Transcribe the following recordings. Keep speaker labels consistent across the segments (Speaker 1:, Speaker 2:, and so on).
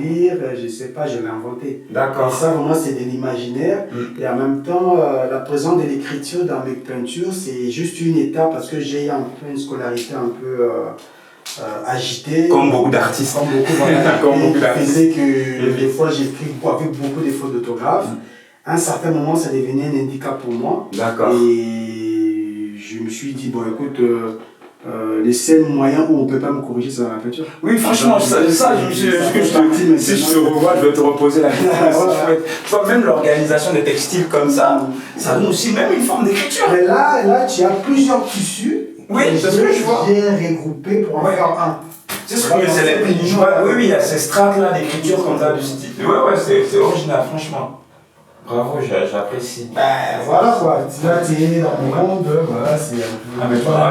Speaker 1: lire, je sais pas, je l'ai inventé.
Speaker 2: D'accord.
Speaker 1: Et ça, vraiment, c'est de l'imaginaire. Et en même temps, la présence de l'écriture dans mes peintures, c'est juste une étape parce que j'ai un peu une scolarité un peu agitée.
Speaker 2: Comme beaucoup d'artistes.
Speaker 1: Comme beaucoup, voilà.
Speaker 2: Comme beaucoup d'artistes.
Speaker 1: Faisait que des fois, j'écris avec beaucoup de fautes d'orthographe. À un certain moment, ça devenait un handicap pour moi.
Speaker 2: D'accord.
Speaker 1: Et je me suis dit, bon, écoute, les seuls moyens où on ne peut pas me corriger, c'est dans la peinture.
Speaker 2: Oui, franchement, si je te revois, je vais te reposer la question. Voilà. Tu vois, même l'organisation des textiles comme ça donne aussi même une forme d'écriture.
Speaker 1: Mais là, tu as plusieurs tissus.
Speaker 2: Oui, c'est ce que je vois.
Speaker 1: Bien regroupés pour en faire un.
Speaker 2: C'est ce que c'est les oui, il y a ces strates-là d'écriture comme ça, du style. Ouais, c'est original, franchement. Bravo, j'apprécie.
Speaker 1: Voilà quoi, là tu es dans mon monde, voilà, c'est un peu.
Speaker 2: Ah, mais toi,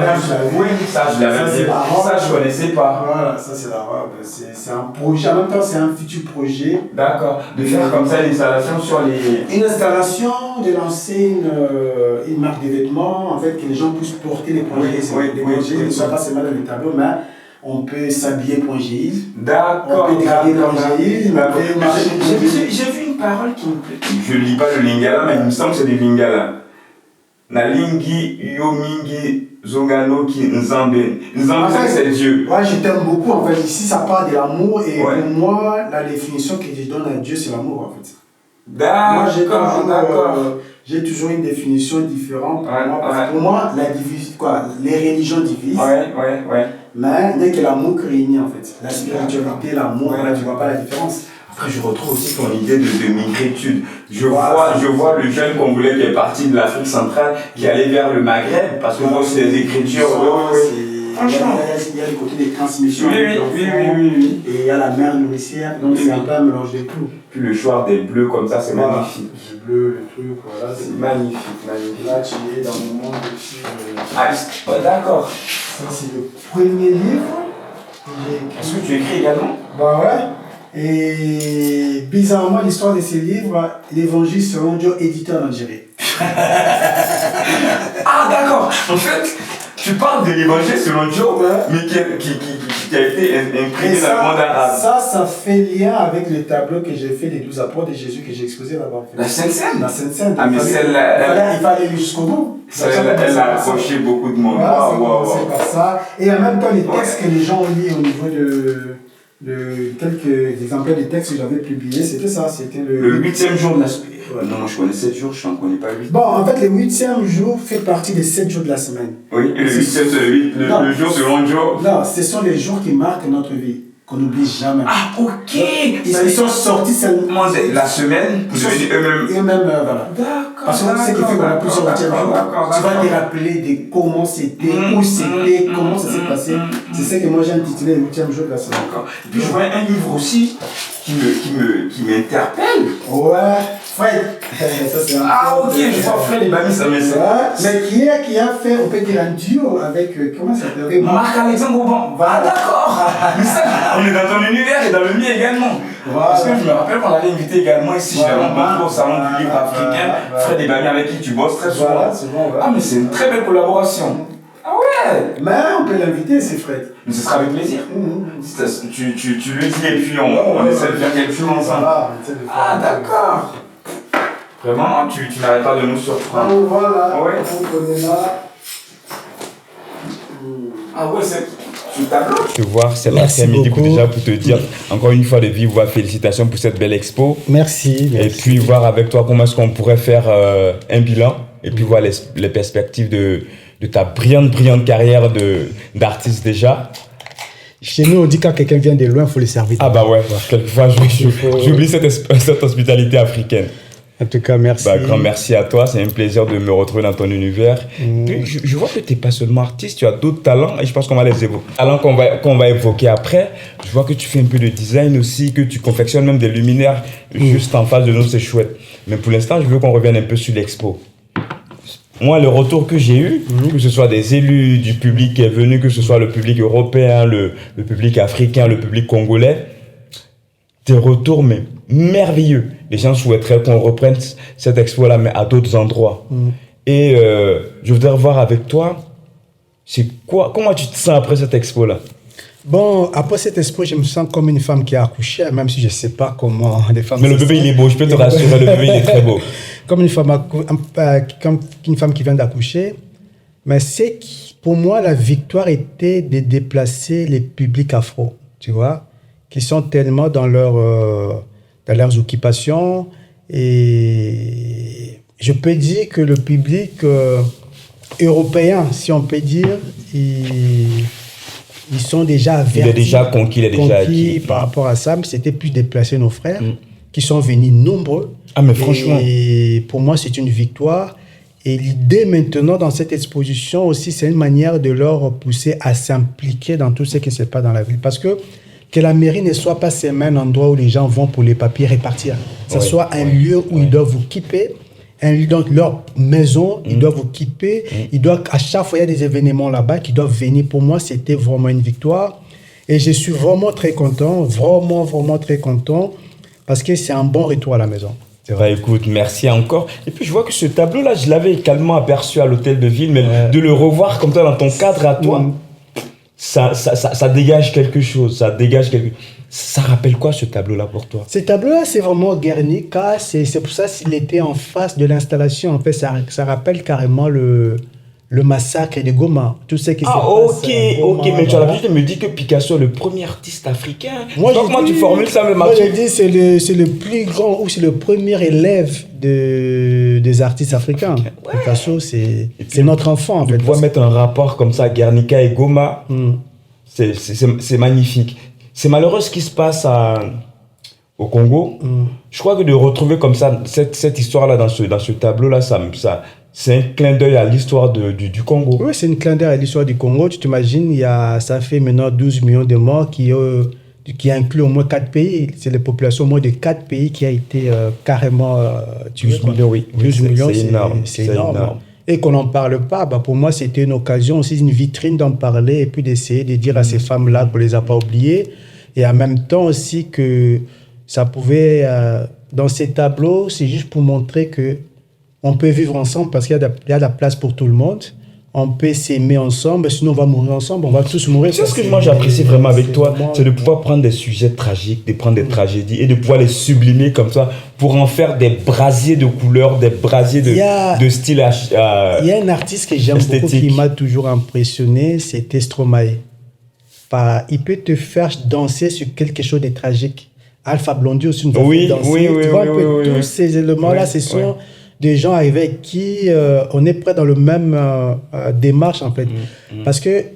Speaker 2: oui, ça je l'avais dit. Ça je connaissais pas.
Speaker 1: Voilà, ça c'est la robe. C'est un projet, en même temps c'est un futur projet.
Speaker 2: D'accord, de faire comme ça une installation sur les.
Speaker 1: Une installation, de lancer une marque de vêtements, en fait, que les gens puissent porter les projets. Ne soit pas seulement dans les tableaux, mais on peut s'habiller .gi.
Speaker 2: D'accord.
Speaker 1: On peut dégrader .gi.
Speaker 2: J'ai vu une parole qui me plaît. Je lis pas le lingala, mais il me semble que c'est du lingala. Nalingi yomingi zogano ki nzambe. Nzambe, c'est Dieu.
Speaker 1: Ouais, je t'aime beaucoup. En fait, ici, ça parle de l'amour. Et pour moi, la définition que je donne à Dieu, c'est l'amour, en fait.
Speaker 2: D'accord.
Speaker 1: J'ai toujours une définition différente pour moi. Parce que pour moi, les religions divisent.
Speaker 2: Ouais.
Speaker 1: Mais il n'y a que l'amour qui réunit, en fait. La spiritualité, l'amour, là, tu vois pas la différence.
Speaker 2: Après, je retrouve aussi ton idée de migritude. Je vois le jeune Congolais qui est parti de l'Afrique centrale, qui allait vers le Maghreb, parce que moi aussi, des écritures.
Speaker 1: Franchement, il y a le côté des transmissions.
Speaker 2: Oui.
Speaker 1: Et il y a la mer nourricière, donc c'est un peu un mélange de tout.
Speaker 2: Puis le choix des bleus comme ça, c'est magnifique.
Speaker 1: Le bleu, le truc, voilà.
Speaker 2: C'est magnifique.
Speaker 1: Là, tu es dans le monde aussi.
Speaker 2: D'accord.
Speaker 1: Ça, c'est le premier livre.
Speaker 2: Est-ce que tu écris également?
Speaker 1: Bah ouais. Et bizarrement, l'histoire de ces livres, l'Évangile selon Dieu, édité en Algérie.
Speaker 2: Ah d'accord. En fait, tu parles de l'Évangile selon Dieu, mais qui a été imprimé dans le monde arabe.
Speaker 1: Ça fait lien avec le tableau que j'ai fait des 12 apôtres de Jésus que j'ai exposé là-bas. En fait.
Speaker 2: La Sainte-Seine.
Speaker 1: La Sainte-Seine.
Speaker 2: Ah mais celle-là,
Speaker 1: il fallait aller jusqu'au bout.
Speaker 2: Elle a accroché beaucoup de monde.
Speaker 1: Voilà, c'est par ça. Et en même temps, les textes que les gens ont mis au niveau de quelques exemplaires des textes que j'avais publiés, c'était ça. C'était
Speaker 2: le 8e jour de la semaine. Non, je connais 7 jours, je n'en connais pas 8.
Speaker 1: Bon, en fait, le 8e jour fait partie des 7 jours de la semaine.
Speaker 2: Oui, et le 8e, c'est le jour selon Dieu.
Speaker 1: Non, ce sont les jours qui marquent notre vie, qu'on n'oublie jamais.
Speaker 2: Ah, ok.
Speaker 1: Ils sont sortis seulement.
Speaker 2: La semaine, vous avez dit
Speaker 1: eux-mêmes, voilà.
Speaker 2: D'accord.
Speaker 1: Parce que ce qui fait qu'on a plusieurs 8e jours, tu vas te rappeler de comment c'était, où c'était, comment ça s'est passé. C'est ça que moi j'ai intitulé le 8e jour de la semaine.
Speaker 2: D'accord. Et puis je vois un livre aussi qui m'interpelle.
Speaker 1: Ouais. Fred, ça c'est un
Speaker 2: ok, je vois Fred et Bami, ça m'est ça.
Speaker 1: Mais qui a fait, on peut dire, un duo avec, comment ça s'appelle
Speaker 2: Marc-Alexandre Auban.
Speaker 1: Voilà.
Speaker 2: Ah d'accord. Mais ça, on est dans ton univers et dans le mien également. Voilà. Parce que je me rappelle qu'on avait invité également ici, j'avais rencontré au salon du livre africain, Fred et Bami avec qui tu bosses très souvent.
Speaker 1: Voilà, c'est bon,
Speaker 2: Ah mais c'est une très belle collaboration. Ah ouais.
Speaker 1: Mais on peut l'inviter, c'est Fred.
Speaker 2: Mais ce sera avec plaisir. Tu le dis et puis on essaie de faire quelque chose ensemble. Ah d'accord. Vraiment, tu n'arrêtes pas de nous surprendre.
Speaker 1: Ah voilà,
Speaker 2: ouais.
Speaker 1: On est là.
Speaker 2: Ah ouais, c'est ce tableau.
Speaker 3: Te voir cet après-midi déjà pour te dire encore une fois de vive voix félicitations pour cette belle expo.
Speaker 1: Merci.
Speaker 3: Et puis voir avec toi comment est-ce qu'on pourrait faire un bilan et puis voir les perspectives de ta brillante carrière d'artiste déjà.
Speaker 1: Chez nous, on dit quand quelqu'un vient de loin, il faut le servir.
Speaker 3: Ah bah ouais, quelquefois j'oublie cette hospitalité africaine.
Speaker 1: En tout cas, merci.
Speaker 3: Grand merci à toi, c'est un plaisir de me retrouver dans ton univers. Puis, je vois que tu n'es pas seulement artiste, tu as d'autres talents et je pense qu'on va les évoquer. Talents qu'on va évoquer après. Je vois que tu fais un peu de design aussi, que tu confectionnes même des luminaires juste en face de nous, c'est chouette. Mais pour l'instant, je veux qu'on revienne un peu sur l'expo. Moi, le retour que j'ai eu, que ce soit des élus du public qui est venu, que ce soit le public européen, le public africain, le public congolais, des retours mais merveilleux. Les gens souhaiteraient qu'on reprenne cette expo-là, mais à d'autres endroits. Et je voudrais voir avec toi, comment tu te sens après cette expo-là?
Speaker 1: Bon, après cette expo, je me sens comme une femme qui a accouché, même si je ne sais pas comment les femmes...
Speaker 3: Mais le bébé, il est beau, je peux te rassurer, le bébé, il est très beau.
Speaker 1: Comme comme une femme qui vient d'accoucher. Mais c'est pour moi, la victoire était de déplacer les publics afro, tu vois, qui sont tellement dans leurs occupations. Et je peux dire que le public européen, si on peut dire, ils sont déjà avertis.
Speaker 3: Il est déjà conquis, il est déjà acquis.
Speaker 1: Par rapport à ça, mais c'était plus déplacer nos frères qui sont venus nombreux.
Speaker 3: Ah, mais franchement.
Speaker 1: Et pour moi, c'est une victoire. Et l'idée maintenant dans cette exposition aussi, c'est une manière de leur pousser à s'impliquer dans tout ce qui se passe dans la ville. Parce que la mairie ne soit pas seulement un endroit où les gens vont pour les papiers répartir. Que ce soit un lieu où ils doivent vous équiper. Donc, leur maison, ils doivent occuper. À chaque fois, il y a des événements là-bas qui doivent venir. Pour moi, c'était vraiment une victoire. Et je suis vraiment très content, vraiment, vraiment très content, parce que c'est un bon retour à la maison.
Speaker 3: Bah écoute, merci encore. Et puis je vois que ce tableau-là, je l'avais également aperçu à l'hôtel de ville, mais de le revoir comme ça dans ton cadre à toi, ça dégage quelque chose. Ça rappelle quoi ce tableau-là pour toi?
Speaker 1: Ce tableau-là, c'est vraiment Guernica. C'est pour ça qu'il était en face de l'installation. En fait, ça rappelle carrément le massacre de Goma. Tout ce qui se passe.
Speaker 3: Ok, mais tu as l'habitude de me dire que Picasso est le premier artiste africain.
Speaker 1: Moi,
Speaker 3: comment tu formules ça,
Speaker 1: Moi, je dis c'est le plus grand ou c'est le premier élève des artistes africains. Ouais. Picasso, c'est notre enfant. En fait.
Speaker 3: Pouvoir mettre un rapport comme ça, Guernica et Goma, c'est magnifique. C'est malheureux ce qui se passe au Congo. Je crois que de retrouver comme ça cette histoire-là dans ce tableau-là, c'est un clin d'œil à l'histoire du Congo.
Speaker 1: Oui, c'est un clin d'œil à l'histoire du Congo. Tu t'imagines, ça fait maintenant 12 millions de morts qui inclut au moins 4 pays. C'est la population au moins de 4 pays qui a été carrément tuée.
Speaker 3: 12 millions, oui.
Speaker 1: 12 millions,
Speaker 3: c'est énorme.
Speaker 1: Et qu'on n'en parle pas, pour moi, c'était une occasion aussi, une vitrine d'en parler et puis d'essayer de dire à ces femmes-là qu'on ne les a pas oubliées. Et en même temps aussi que ça pouvait, dans ces tableaux, c'est juste pour montrer que on peut vivre ensemble parce qu'il y a de la place pour tout le monde. On peut s'aimer ensemble, sinon on va mourir ensemble, on va tous mourir.
Speaker 3: C'est ce que moi j'apprécie vraiment avec toi, c'est de pouvoir prendre des sujets tragiques, de prendre des tragédies et de pouvoir les sublimer comme ça pour en faire des brasiers de couleurs, des brasiers de style. Il
Speaker 1: y a un artiste que j'aime beaucoup qui m'a toujours impressionné, c'était Stromae. Il peut te faire danser sur quelque chose de tragique. Alpha Blondy aussi nous a fait danser. Tu vois un peu tous ces éléments-là, ce sont des gens avec qui on est près dans le même démarche en fait. Parce que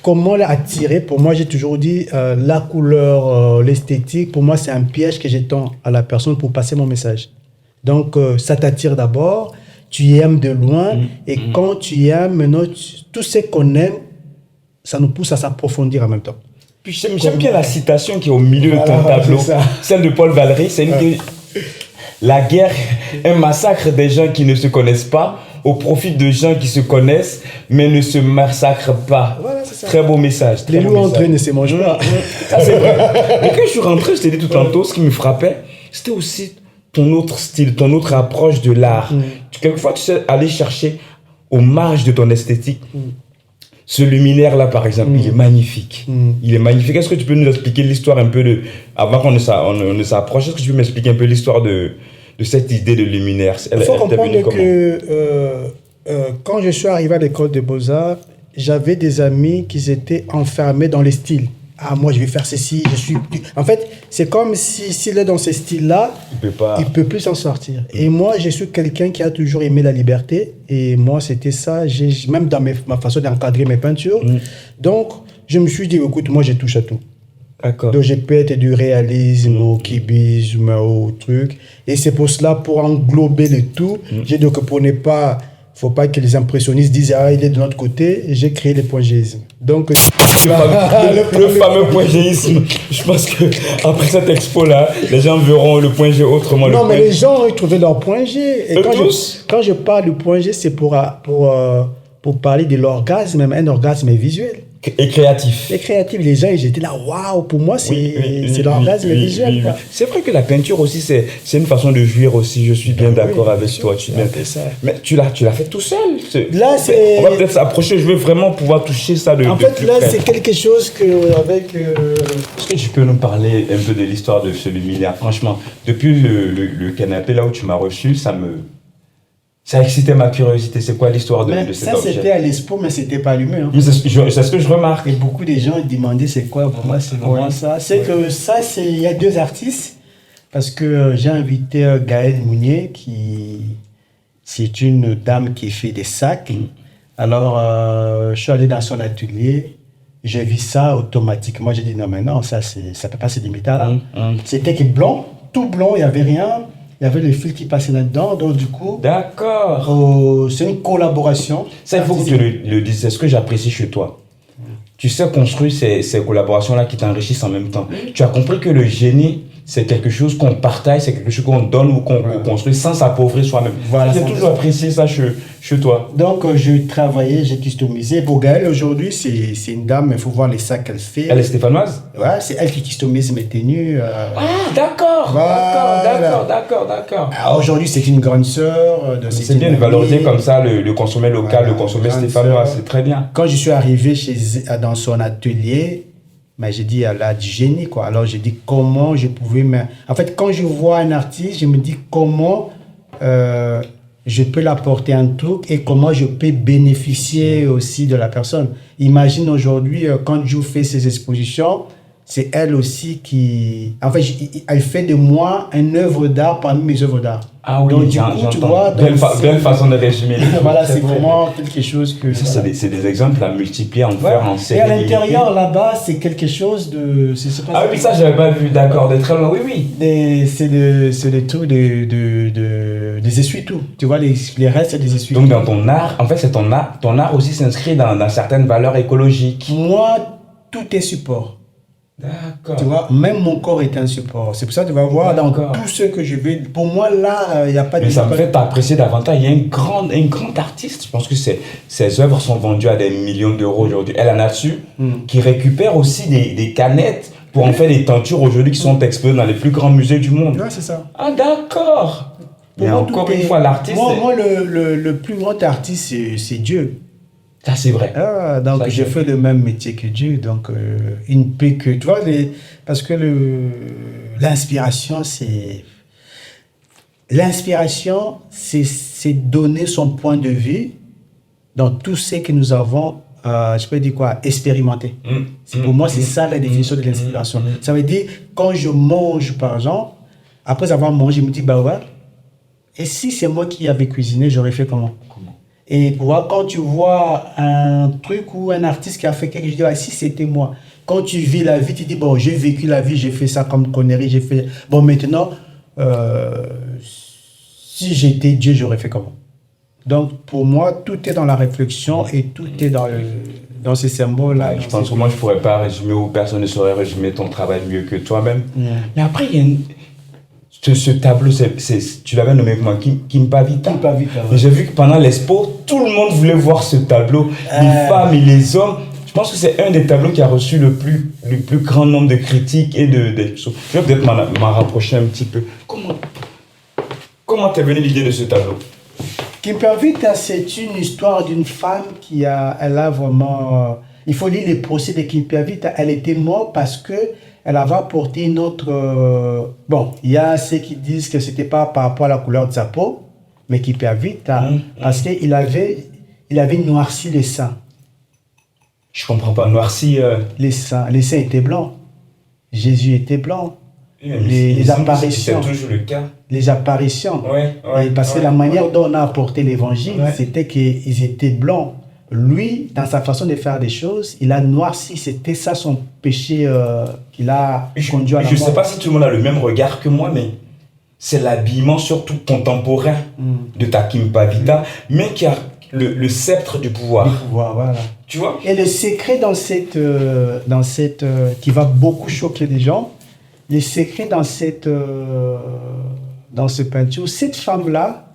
Speaker 1: comment l'attirer, pour moi j'ai toujours dit la couleur, l'esthétique, pour moi c'est un piège que j'étends à la personne pour passer mon message. Donc ça t'attire d'abord, tu aimes de loin et quand tu aimes, maintenant tout ce qu'on aime, ça nous pousse à s'approfondir en même temps.
Speaker 3: Puis j'aime bien la citation qui est au milieu de ton tableau, celle de Paul Valéry, c'est une la guerre, un massacre des gens qui ne se connaissent pas au profit de gens qui se connaissent mais ne se massacrent pas. Voilà, c'est ça. Très beau message.
Speaker 1: Les loups entre eux ne se mangent pas.
Speaker 3: Ça, c'est vrai. Mais quand je suis rentré, je t'ai dit tout tantôt, ce qui me frappait, c'était aussi ton autre style, ton autre approche de l'art. Quelquefois, tu sais aller chercher aux marges de ton esthétique. Ce luminaire-là, par exemple, il est magnifique. Il est magnifique. Est-ce que tu peux nous expliquer l'histoire un peu avant qu'on ne s'approche, est-ce que tu peux m'expliquer un peu l'histoire de cette idée de luminaire?
Speaker 1: Il faut comprendre que quand je suis arrivé à l'école des Beaux-Arts, j'avais des amis qui étaient enfermés dans les styles. Ah, moi, je vais faire ceci, je suis... En fait, c'est comme s'il est dans ce style-là, il peut plus s'en sortir. Et moi, je suis quelqu'un qui a toujours aimé la liberté. Et moi, c'était ça, même dans ma façon d'encadrer mes peintures. Donc, je me suis dit, écoute, moi, je touche à tout.
Speaker 3: D'accord.
Speaker 1: Donc, je peux être du réalisme au cubisme, au truc. Et c'est pour cela, pour englober le tout, j'ai dit que pour ne pas... faut pas que les impressionnistes disent « Ah, il est de notre côté », j'ai créé le pointgéisme. Donc,
Speaker 3: le fameux pointgéisme. Je pense qu'après cette expo-là, les gens verront le point G autrement.
Speaker 1: Non, mais les gens ont trouvé leur point G. Et quand je parle du point G, c'est pour parler de l'orgasme, même un orgasme visuel.
Speaker 3: Et créatif.
Speaker 1: Et créatif. Les gens, ils étaient là, waouh, pour moi, c'est l'orgasme visuel. Quoi.
Speaker 3: C'est vrai que la peinture aussi, c'est une façon de jouir aussi. Je suis bien d'accord avec toi. Mais tu l'as fait tout seul.
Speaker 1: Là,
Speaker 3: on va peut-être s'approcher. Je veux vraiment pouvoir toucher ça de
Speaker 1: En fait, là, c'est quelque chose que avec.
Speaker 3: Est-ce que tu peux nous parler un peu de l'histoire de ce luminaire? Franchement, depuis le canapé là où tu m'as reçu, ça a excité ma curiosité. C'est quoi l'histoire de cet objet?
Speaker 1: Ça, c'était à l'Expo, mais c'était pas allumé. Hein.
Speaker 3: C'est ce que je remarque.
Speaker 1: Et beaucoup de gens demandaient c'est quoi. Pour moi, c'est vraiment ça. C'est que ça, il y a 2 artistes. Parce que j'ai invité Gaëlle Mounier, c'est une dame qui fait des sacs. Alors, je suis allé dans son atelier. J'ai vu ça automatiquement. J'ai dit non, mais non, ça peut pas se limiter là. C'était blanc, tout blanc, il n'y avait rien. Il y avait le fil qui passait là-dedans, donc du coup...
Speaker 3: D'accord.
Speaker 1: C'est une collaboration.
Speaker 3: Ça, il faut que tu le dises, c'est ce que j'apprécie chez toi. Tu sais construire ces collaborations-là qui t'enrichissent en même temps. Tu as compris que le génie, c'est quelque chose qu'on partage, c'est quelque chose qu'on donne ou qu'on construit sans s'appauvrir soi-même. Voilà, j'ai toujours apprécié ça chez toi.
Speaker 1: Donc, je travaillais, j'ai customisé. Pour Gaëlle, aujourd'hui, c'est une dame, il faut voir les sacs qu'elle fait.
Speaker 3: Elle est stéphanoise?
Speaker 1: Ouais, c'est elle qui customise mes tenues.
Speaker 3: Ah, d'accord, voilà. D'accord.
Speaker 1: Aujourd'hui, c'est une grande sœur.
Speaker 3: C'est bien de valoriser comme ça le consommer local, le consommer stéphanois, c'est très bien.
Speaker 1: Quand je suis arrivé dans son atelier, mais j'ai dit, elle a du génie, quoi. Alors, j'ai dit comment je pouvais... En fait, quand je vois un artiste, je me dis comment je peux l'apporter un truc et comment je peux bénéficier aussi de la personne. Imagine aujourd'hui, quand je fais ces expositions, c'est elle aussi qui... En fait, elle fait de moi une œuvre d'art parmi mes œuvres d'art.
Speaker 3: Ah oui,
Speaker 1: donc, du coup, tu vois...
Speaker 3: Belle façon de résumer.
Speaker 1: Voilà, c'est vraiment quelque chose que...
Speaker 3: Ça, c'est des exemples à multiplier, en faire, en série.
Speaker 1: Et à l'intérieur, là-bas, c'est quelque chose de...
Speaker 3: Ah oui, ça, j'avais pas vu, d'accord, de très loin, oui.
Speaker 1: C'est des trucs des essuie-tout. Tu vois, les restes, c'est des essuie-tout.
Speaker 3: Donc, dans ton art, en fait, c'est ton art aussi s'inscrit dans certaines valeurs écologiques.
Speaker 1: Moi, tout est support.
Speaker 3: D'accord.
Speaker 1: Tu vois, même mon corps est un support. C'est pour ça que tu vas voir dans tout ce que je vais... Pour moi, là, il n'y a pas de...
Speaker 3: Mais ça me fait t'apprécier davantage. Il y a une grande artiste. Je pense que ses œuvres sont vendues à des millions d'euros aujourd'hui. Elle en a dessus, qui récupère aussi des canettes pour en faire des tentures aujourd'hui qui sont exposées dans les plus grands musées du monde.
Speaker 1: Ouais, c'est ça.
Speaker 3: Ah, d'accord. Et encore une fois, l'artiste...
Speaker 1: Moi, le plus grand artiste, c'est Dieu.
Speaker 3: Ça, c'est vrai.
Speaker 1: Donc, ça, je fais le même métier que Dieu. Donc, il ne peut que... Tu vois, parce que l'inspiration, c'est... L'inspiration, c'est donner son point de vue dans tout ce que nous avons, je peux dire quoi, expérimenté. Pour moi, c'est ça la définition de l'inspiration. Ça veut dire, quand je mange, par exemple, après avoir mangé, je me dis, bah ouais, et si c'est moi qui avais cuisiné, j'aurais fait comment? Et quand tu vois un truc ou un artiste qui a fait quelque chose, tu dis, ah, si c'était moi. Quand tu vis la vie, tu dis, bon, j'ai vécu la vie, j'ai fait ça comme connerie, j'ai fait... Bon, maintenant, si j'étais Dieu, j'aurais fait comment? Donc, pour moi, tout est dans la réflexion et tout est dans ces symboles-là.
Speaker 3: Je pense que moi, je ne pourrais pas résumer ou personne ne saurait résumer ton travail mieux que toi-même. Mais après, il y a ce tableau, tu l'avais nommé comment? Kimpavita. Mais j'ai vu que pendant l'expo, tout le monde voulait voir ce tableau. Les femmes et les hommes. Je pense que c'est un des tableaux qui a reçu le plus grand nombre de critiques et de choses. Je vais peut-être m'en rapprocher un petit peu. Comment t'es venue l'idée de ce tableau?
Speaker 1: Kimpavita, c'est une histoire d'une femme elle a vraiment... il faut lire les procès de Kimpavita. Elle était morte parce que elle avait apporté une autre... bon, il y a ceux qui disent que ce n'était pas par rapport à la couleur de sa peau, mais Kimpavita, parce qu'il avait noirci les seins.
Speaker 3: Je comprends pas, noirci...
Speaker 1: Les seins étaient blancs. Jésus était blanc. Les apparitions.
Speaker 3: C'est toujours le cas.
Speaker 1: Les apparitions. Parce que la manière dont on a apporté l'évangile, c'était qu'ils étaient blancs. Lui, dans sa façon de faire des choses, il a noirci. C'était ça son péché qu'il a conduit à la mort.
Speaker 3: Je ne sais pas si tout le monde a le même regard que moi, mais c'est l'habillement surtout contemporain de ta Kimpavita, mais qui a le sceptre du pouvoir.
Speaker 1: Du pouvoir, voilà.
Speaker 3: Tu vois?
Speaker 1: Et le secret dans cette qui va beaucoup choquer les gens, le secret dans cette peinture, cette femme-là,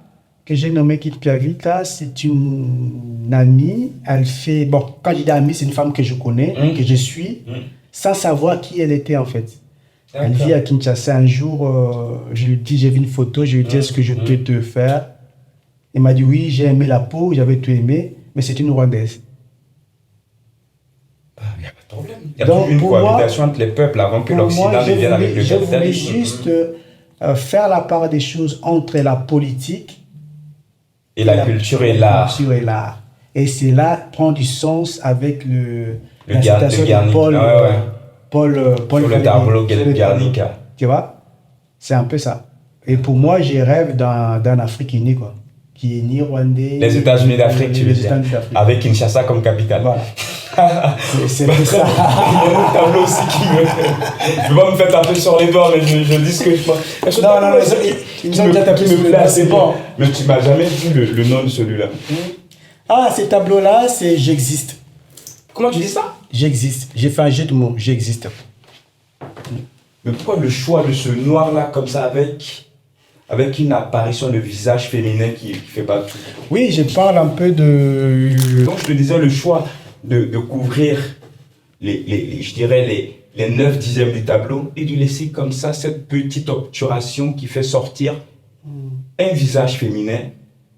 Speaker 1: que j'ai nommée Kit Piavita, c'est une amie. Elle fait... Bon, quand je dis amie, c'est une femme que je connais, que je suis, sans savoir qui elle était en fait. D'accord. Elle vit à Kinshasa. Un jour, je lui dis, j'ai vu une photo, je lui dis, est-ce que je peux te faire? Il m'a dit, oui, j'ai aimé la peau, j'avais tout aimé, mais c'est une Rwandaise.
Speaker 3: Il n'y a pas de problème. Il y a toujours une cohabitation entre les peuples avant que l'Occident devienne avec le capitalisme.
Speaker 1: Je voulais juste faire la part des choses entre la politique
Speaker 3: et la culture et l'art.
Speaker 1: Et cela prend du sens avec la
Speaker 3: citation
Speaker 1: de Paul
Speaker 3: le tableau Guernica.
Speaker 1: Tu vois? C'est un peu ça. Et pour moi, je rêve d'un Afrique unie, quoi. Qui est ni rwandais.
Speaker 3: Les États-Unis d'Afrique, tu veux dire. Avec Kinshasa comme capitale.
Speaker 1: Voilà. C'est ça.
Speaker 3: Il y a un tableau aussi qui me. Je vais pas me faire taper sur les doigts, mais je dis ce que je pense.
Speaker 1: Non, ils nous ont déjà tapé sur les doigts, c'est bon.
Speaker 3: Mais tu m'as jamais dit le nom de celui-là.
Speaker 1: Ah, ces tableaux-là, c'est J'existe.
Speaker 3: Comment tu dis ça?
Speaker 1: J'existe. J'ai fait un jeu de mots. J'existe.
Speaker 3: Mais pourquoi le choix de ce noir-là, comme ça, avec une apparition de visage féminin qui fait pas tout?
Speaker 1: Oui, je parle un peu de...
Speaker 3: Donc, je te disais, le choix de couvrir je dirais les 9 dixièmes du tableau et de laisser comme ça cette petite obturation qui fait sortir un visage féminin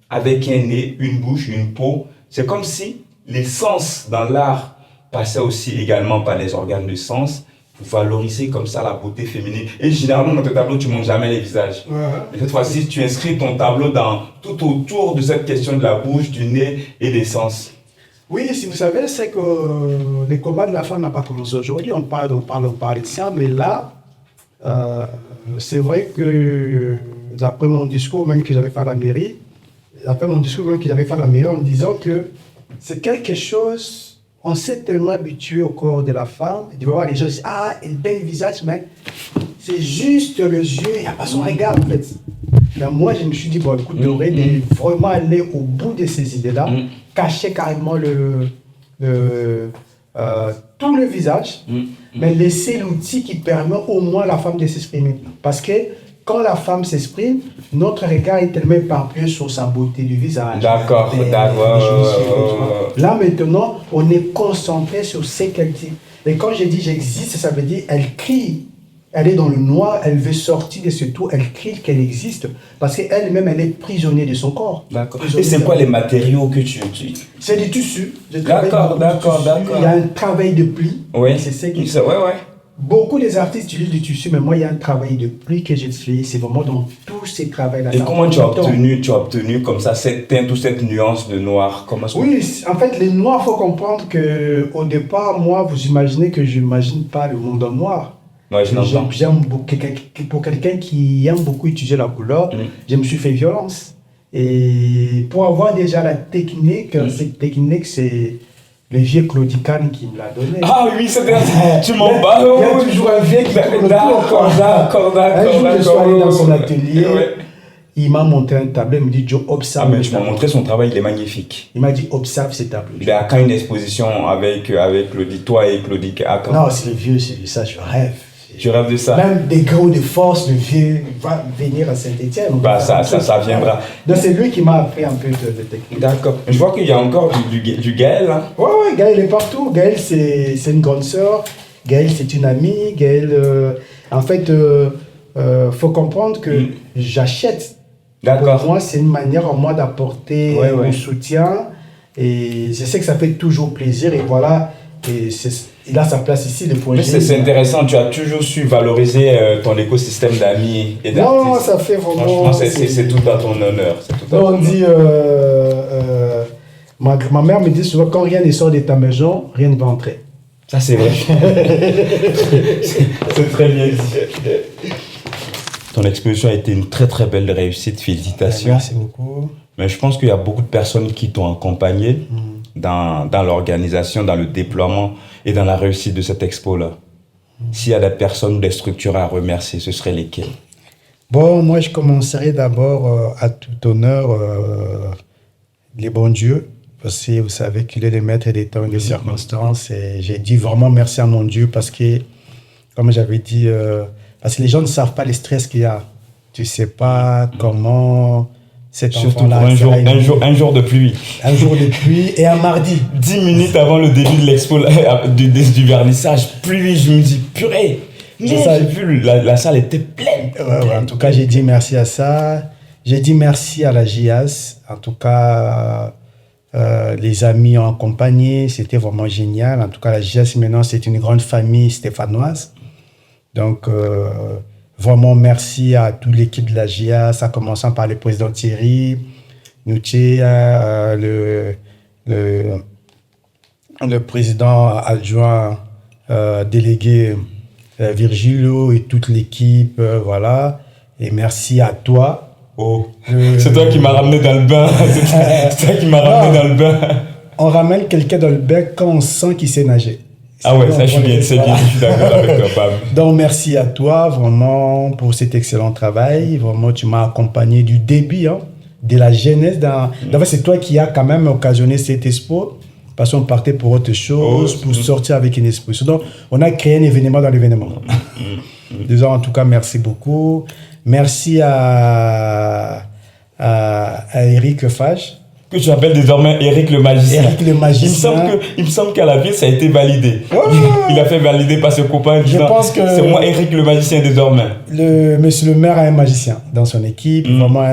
Speaker 3: avec un nez, une bouche, une peau. C'est comme si les sens dans l'art passaient aussi également par les organes de sens pour valoriser comme ça la beauté féminine. Et généralement, dans tes tableaux, tu ne montres jamais les visages. Et cette fois-ci, tu inscris ton tableau tout autour de cette question de la bouche, du nez et des sens.
Speaker 1: Oui, si vous savez, c'est que les combats de la femme n'ont pas commencé aujourd'hui. On parle de ça, mais là, c'est vrai que d'après mon discours même que j'avais fait à la mairie, en disant que c'est quelque chose, on s'est tellement habitué au corps de la femme, de voir les gens dire, ah, elle a le visage, mais c'est juste les yeux, il n'y a pas son regard en fait. Mais moi, je me suis dit, bon, écoute, j'aurais vraiment aller au bout de ces idées-là, cacher carrément tout le visage, mais laisser l'outil qui permet au moins à la femme de s'exprimer. Parce que quand la femme s'exprime, notre regard est tellement éparpillé sur sa beauté du visage.
Speaker 3: D'accord.
Speaker 1: Là, maintenant, on est concentré sur ce qu'elle dit. Et quand je dis j'existe, ça veut dire elle crie. Elle est dans le noir, elle veut sortir de ce tout, elle crie qu'elle existe. Parce qu'elle-même, elle est prisonnière de son corps.
Speaker 3: D'accord. Et c'est quoi les matériaux que tu utilises?
Speaker 1: C'est du tissu.
Speaker 3: D'accord.
Speaker 1: Il y a un travail de pli.
Speaker 3: Oui.
Speaker 1: C'est ce qui...
Speaker 3: Ouais.
Speaker 1: Beaucoup des artistes utilisent du tissu, mais moi, il y a un travail de pli que j'ai fait. C'est vraiment dans tous ces travails-là.
Speaker 3: Et comment tu as obtenu comme ça cette teinte ou cette nuance de noir?
Speaker 1: Oui, en fait, les noirs, il faut comprendre qu'au départ, moi, vous imaginez que je n'imagine pas le monde en noir.
Speaker 3: Ouais,
Speaker 1: j'aime beaucoup, pour quelqu'un qui aime beaucoup utiliser la couleur, je me suis fait violence. Et pour avoir déjà la technique, cette technique, c'est le vieux Claudicane qui me l'a donné.
Speaker 3: Ah oui, c'est bien. Tu m'en bats.
Speaker 1: Il y a toujours un vieux qui tourne
Speaker 3: D'accord.
Speaker 1: Un jour, je suis allé dans son atelier. Il m'a montré un tableau, il me dit, Joe, observe.
Speaker 3: Ah, mais tu m'as montré son travail, il est magnifique.
Speaker 1: Il m'a dit, observe ces tableaux.
Speaker 3: Il a quand une exposition avec toi et Claudicane.
Speaker 1: Non, c'est le vieux, c'est ça, je rêve.
Speaker 3: Tu rêves de ça?
Speaker 1: Même des gros de force, le vieux va venir à Saint-Étienne.
Speaker 3: Ça viendra.
Speaker 1: Donc c'est lui qui m'a appris un peu de technique.
Speaker 3: D'accord. Je vois qu'il y a encore du Gaël. Hein.
Speaker 1: Ouais, Gaël est partout. Gaël, c'est une grande sœur. Gaël, c'est une amie. Gaël, en fait, faut comprendre que j'achète.
Speaker 3: D'accord.
Speaker 1: Pour moi, c'est une manière en moi d'apporter mon soutien. Et je sais que ça fait toujours plaisir. Et voilà. Et il a sa place ici, le projet.
Speaker 3: C'est intéressant, tu as toujours su valoriser ton écosystème d'amis et d'artistes.
Speaker 1: Non, ça fait vraiment...
Speaker 3: Franchement, c'est tout à ton honneur.
Speaker 1: On dit... ma mère me dit souvent, quand rien ne sort de ta maison, rien ne va entrer.
Speaker 3: Ça, c'est vrai. c'est très bien dit. Ton exposition a été une très très belle réussite, félicitations.
Speaker 1: Merci beaucoup.
Speaker 3: Mais je pense qu'il y a beaucoup de personnes qui t'ont accompagné dans l'organisation, dans le déploiement et dans la réussite de cette expo-là. S'il y a des personnes ou des structures à remercier, ce seraient lesquelles?
Speaker 1: Bon, moi je commencerai d'abord à tout honneur les bons dieux, parce que vous savez qu'il est le maître des temps et des circonstances. Et j'ai dit vraiment merci à mon Dieu parce que, comme j'avais dit, parce que les gens ne savent pas le stress qu'il y a. Tu ne sais pas comment
Speaker 3: Surtout pour un jour de pluie.
Speaker 1: Un jour de pluie et un mardi.
Speaker 3: 10 minutes avant le début de l'expo, du vernissage, pluie, je me dis, purée. J'ai vu, la salle était pleine.
Speaker 1: Ouais, en tout cas, j'ai dit merci à ça. J'ai dit merci à la JIAS. En tout cas, les amis ont accompagné. C'était vraiment génial. En tout cas, la JIAS, maintenant, c'est une grande famille stéphanoise. Donc, vraiment, merci à toute l'équipe de la JIAS, en commençant par le président Thierry, Noutier, le président adjoint délégué Virgilio et toute l'équipe, voilà. Et merci à toi.
Speaker 3: C'est toi qui m'as ramené dans le bain. C'est toi qui m'as ramené dans le bain.
Speaker 1: On ramène quelqu'un dans le bain quand on sent qu'il sait nager.
Speaker 3: Ah ouais, ça je suis bien, je suis d'accord avec toi, Pam.
Speaker 1: Donc merci à toi vraiment pour cet excellent travail. Vraiment, tu m'as accompagné du début, de la genèse. D'abord, c'est toi qui as quand même occasionné cette expo. Parce qu'on partait pour autre chose, pour sortir avec une exposition. Donc, on a créé un événement dans l'événement. Déjà, en tout cas, merci beaucoup. Merci à Eric Fage.
Speaker 3: Que tu appelles désormais Eric le magicien.
Speaker 1: Eric le magicien.
Speaker 3: Il me semble qu'à la ville, ça a été validé. Il a fait valider par ses copains.
Speaker 1: Je pense que
Speaker 3: c'est moi Eric le magicien désormais.
Speaker 1: Monsieur le maire a un magicien dans son équipe. Vraiment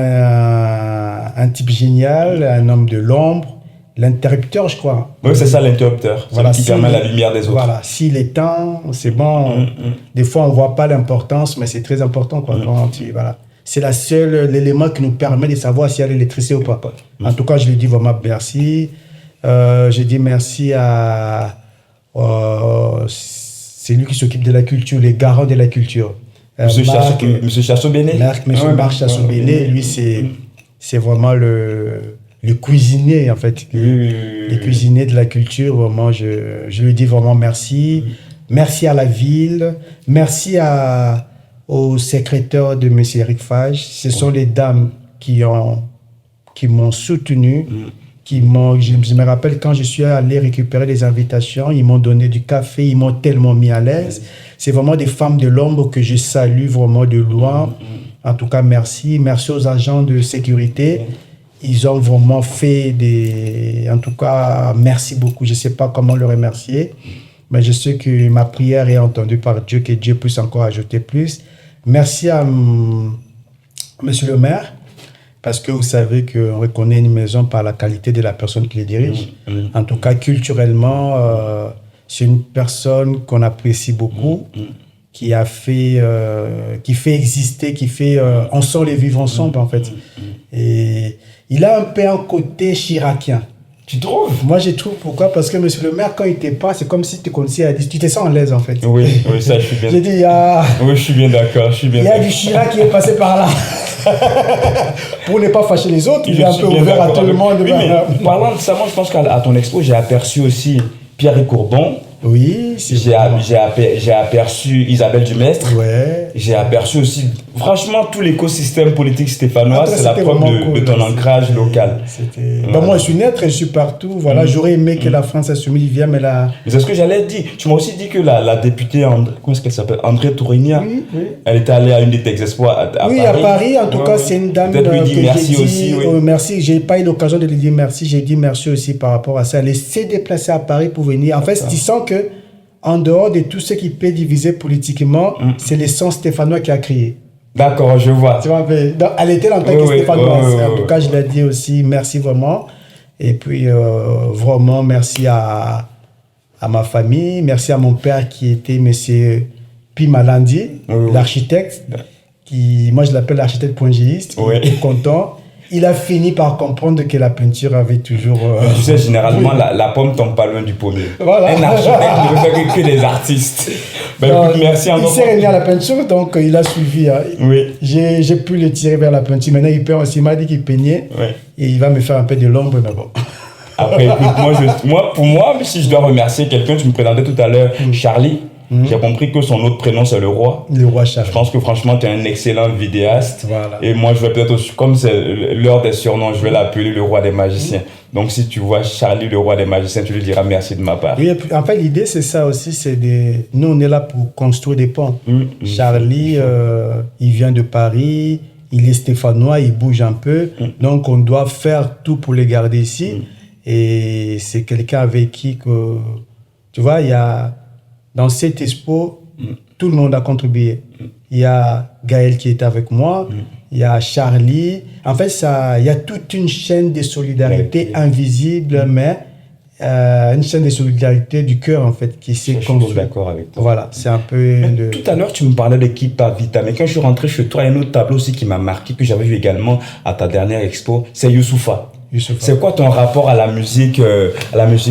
Speaker 1: un type génial, un homme de l'ombre. L'interrupteur, je crois.
Speaker 3: Oui, c'est ça l'interrupteur. Voilà, qui permet la lumière des autres.
Speaker 1: Voilà, s'il est temps, c'est bon. Des fois, on ne voit pas l'importance, mais c'est très important. Quoi, voilà. C'est l'élément qui nous permet de savoir s'il y a l'électricité ou pas. En tout cas, je lui dis vraiment merci. Je dis merci à c'est lui qui s'occupe de la culture, les garants de la culture.
Speaker 3: Monsieur Chasso-Béné.
Speaker 1: Monsieur Marc Chasso-Béné, lui, c'est vraiment le cuisinier, en fait. Les cuisiniers de la culture, vraiment, je lui dis vraiment merci. Merci à la ville. Merci au secrétaire de M. Eric Fage. Ce sont les dames qui m'ont soutenu. Je me rappelle quand je suis allé récupérer les invitations, ils m'ont donné du café, ils m'ont tellement mis à l'aise. C'est vraiment des femmes de l'ombre que je salue vraiment de loin. En tout cas, merci. Merci aux agents de sécurité. Ils ont vraiment fait En tout cas, merci beaucoup. Je ne sais pas comment le remercier, mais je sais que ma prière est entendue par Dieu, que Dieu puisse encore ajouter plus. Merci à Monsieur le maire, parce que vous savez qu'on reconnaît une maison par la qualité de la personne qui les dirige. En tout cas, culturellement, c'est une personne qu'on apprécie beaucoup, qui fait exister, on sent les vivre ensemble, en fait. Et il a un peu un côté chiracien.
Speaker 3: Tu trouves?
Speaker 1: Moi, je trouve. Pourquoi? Parce que monsieur le maire, quand il était pas, c'est comme si tu connaissais, tu te sens en l'aise, en fait.
Speaker 3: Oui, ça, je suis bien.
Speaker 1: J'ai dit,
Speaker 3: oui, je suis bien d'accord.
Speaker 1: Il y a du Chirac qui est passé par là. Pour ne pas fâcher les autres, il est un peu ouvert à tout le monde.
Speaker 3: Oui, mais parlant de ça, moi, je pense qu'à ton expo, j'ai aperçu aussi Pierre Courbon.
Speaker 1: Oui,
Speaker 3: j'ai aperçu Isabelle Dumestre.
Speaker 1: Ouais.
Speaker 3: J'ai aperçu aussi, franchement, tout l'écosystème politique stéphanois. C'est la preuve de ton ancrage local.
Speaker 1: Voilà. Moi, je suis naître et je suis partout. Voilà, j'aurais aimé que la France Insoumise vienne, mais là.
Speaker 3: Mais c'est ce que j'allais dire. Tu m'as aussi dit que la députée, comment est-ce qu'elle s'appelle, André Tourigna, elle était allée à une de tes expos à Paris.
Speaker 1: Oui, à Paris. En tout cas, c'est une dame
Speaker 3: peut-être lui dire merci aussi.
Speaker 1: Merci. J'ai pas eu l'occasion de lui dire merci. J'ai dit merci aussi par rapport à ça. Elle s'est déplacée à Paris pour venir. En fait, tu sens que en dehors de tout ce qui peut diviser politiquement, c'est l'essence stéphanois qui a créé.
Speaker 3: D'accord, je vois.
Speaker 1: Tu vois, donc, elle était en tant que stéphanoise. En tout cas, je l'ai dit aussi, merci vraiment. Et puis, vraiment, merci à ma famille. Merci à mon père qui était M. Pimalandi, l'architecte. Moi, je l'appelle l'architecte pointilliste. Il est content. Il a fini par comprendre que la peinture avait toujours...
Speaker 3: Tu sais, généralement, la pomme tombe pas loin du pommier.
Speaker 1: Voilà.
Speaker 3: Un architecte ne veut faire que des artistes. Merci encore.
Speaker 1: Il s'est remis à la peinture, donc il a suivi. J'ai pu le tirer vers la peinture. Maintenant, il peint aussi. Il m'a dit qu'il peignait. Et il va me faire un peu de l'ombre, mais bon.
Speaker 3: Après, écoute, pour moi, si je dois remercier quelqu'un, tu me présentais tout à l'heure Charlie. J'ai compris que son autre prénom, c'est le roi.
Speaker 1: Le roi Charlie.
Speaker 3: Je pense que franchement, tu es un excellent vidéaste.
Speaker 1: Voilà.
Speaker 3: Et moi, je vais peut-être aussi, comme c'est l'heure des surnoms, je vais l'appeler le roi des magiciens. Donc, si tu vois Charlie, le roi des magiciens, tu lui diras merci de ma part.
Speaker 1: Oui, en fait, l'idée, c'est ça aussi. Nous, on est là pour construire des ponts. Charlie, il vient de Paris. il est stéphanois, il bouge un peu. Donc, on doit faire tout pour les garder ici. Et c'est quelqu'un avec qui, tu vois, il y a, dans cette expo, tout le monde a contribué. Il y a Gaël qui est avec moi, il y a Charlie. En fait, il y a toute une chaîne de solidarité invisible, mais une chaîne de solidarité du cœur, en fait, qui s'est construite.
Speaker 3: Je suis d'accord avec toi.
Speaker 1: Voilà, c'est un peu...
Speaker 3: Tout à l'heure, tu me parlais de Kipa Vita, mais quand je suis rentré chez toi, il y a un autre tableau aussi qui m'a marqué, que j'avais vu également à ta dernière expo, c'est Youssoufa. C'est quoi ton rapport à la musique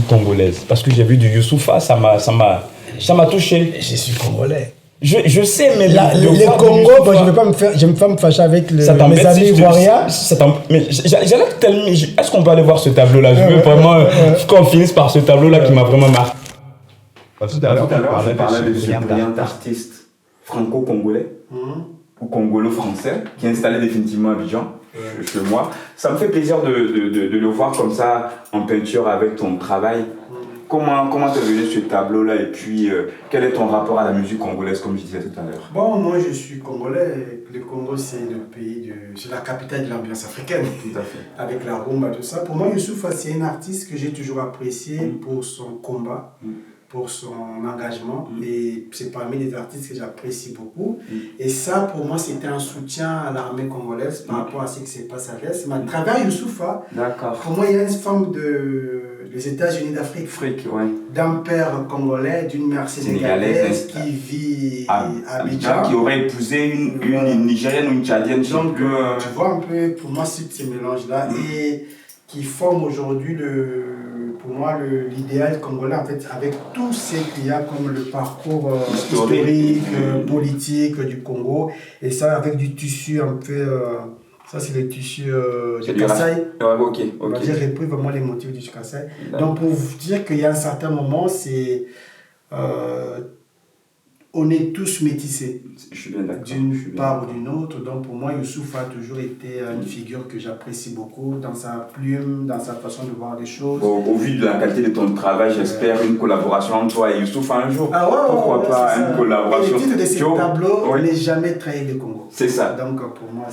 Speaker 3: congolaise? Parce que j'ai vu du Youssoufa, ça m'a touché.
Speaker 1: Je suis congolais.
Speaker 3: Je sais, mais
Speaker 1: le Congo, bon, je ne vais pas me fâcher avec mes amis ivoiriens.
Speaker 3: J'allais tellement. Est-ce qu'on peut aller voir ce tableau-là? Je veux vraiment qu'on finisse par ce tableau-là qui m'a vraiment marqué.
Speaker 2: Tout à l'heure, je parlais de ce brillant artiste franco-congolais ou congolo-français qui est installé définitivement à Abidjan, chez moi. Ça me fait plaisir de le voir comme ça en peinture avec ton travail. Comment t'es venu ce tableau-là et puis quel est ton rapport à la musique congolaise comme je disais tout à l'heure?
Speaker 1: Bon, moi je suis congolais. Le Congo c'est le pays c'est la capitale de l'ambiance africaine.
Speaker 2: Tout à fait.
Speaker 1: Avec la rumba, tout ça. Pour moi, Youssoufa c'est un artiste que j'ai toujours apprécié pour son combat, pour son engagement. Et c'est parmi les artistes que j'apprécie beaucoup. Et ça, pour moi, c'était un soutien à l'armée congolaise par rapport à ce qui se passe à l'Est. Mais à travers Youssoufa, pour moi, il y a une forme des États-Unis d'Afrique, d'un père congolais, d'une mère sénégalaise qui vit à Abidjan,
Speaker 2: qui aurait épousé une Nigérienne ou une Tchadienne.
Speaker 1: Donc, tu vois un peu, pour moi, ces mélanges-là, et qui forment aujourd'hui, pour moi, l'idéal congolais, en fait, avec tout ce qu'il y a comme le parcours historique, politique du Congo, et ça avec du tissu un peu... ça, c'est le tissu du Kassai. On va dire repris vraiment les motifs du Kassai. Donc, pour vous dire qu'il y a un certain moment, on est tous métissés.
Speaker 2: Je suis bien d'accord.
Speaker 1: D'une part ou d'une autre. Donc, pour moi, Youssoufa a toujours été une figure que j'apprécie beaucoup dans sa plume, dans sa façon de voir les choses.
Speaker 2: Au vu de la qualité de ton travail, j'espère une collaboration entre toi et Youssoufa un jour. Pourquoi pas une collaboration?
Speaker 1: Et le titre de ce tableau, n'est jamais trahi le Congo.
Speaker 2: C'est ça.
Speaker 1: Donc, pour moi,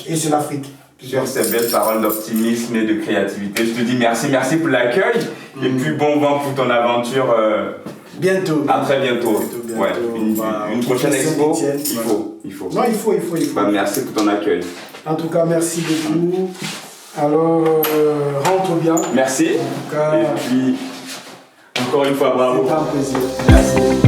Speaker 1: et c'est l'Afrique.
Speaker 2: Sur ces belles paroles d'optimisme et de créativité, je te dis merci pour l'accueil et puis bon vent pour ton aventure.
Speaker 1: Bientôt.
Speaker 2: À très bientôt. Ouais, une prochaine expo, il faut.
Speaker 1: Non, il faut.
Speaker 2: Merci pour ton accueil.
Speaker 1: En tout cas, merci beaucoup. Alors, rentre bien.
Speaker 2: Merci.
Speaker 1: En tout cas,
Speaker 2: et puis, encore une fois, bravo.
Speaker 1: C'est un plaisir.
Speaker 2: Merci.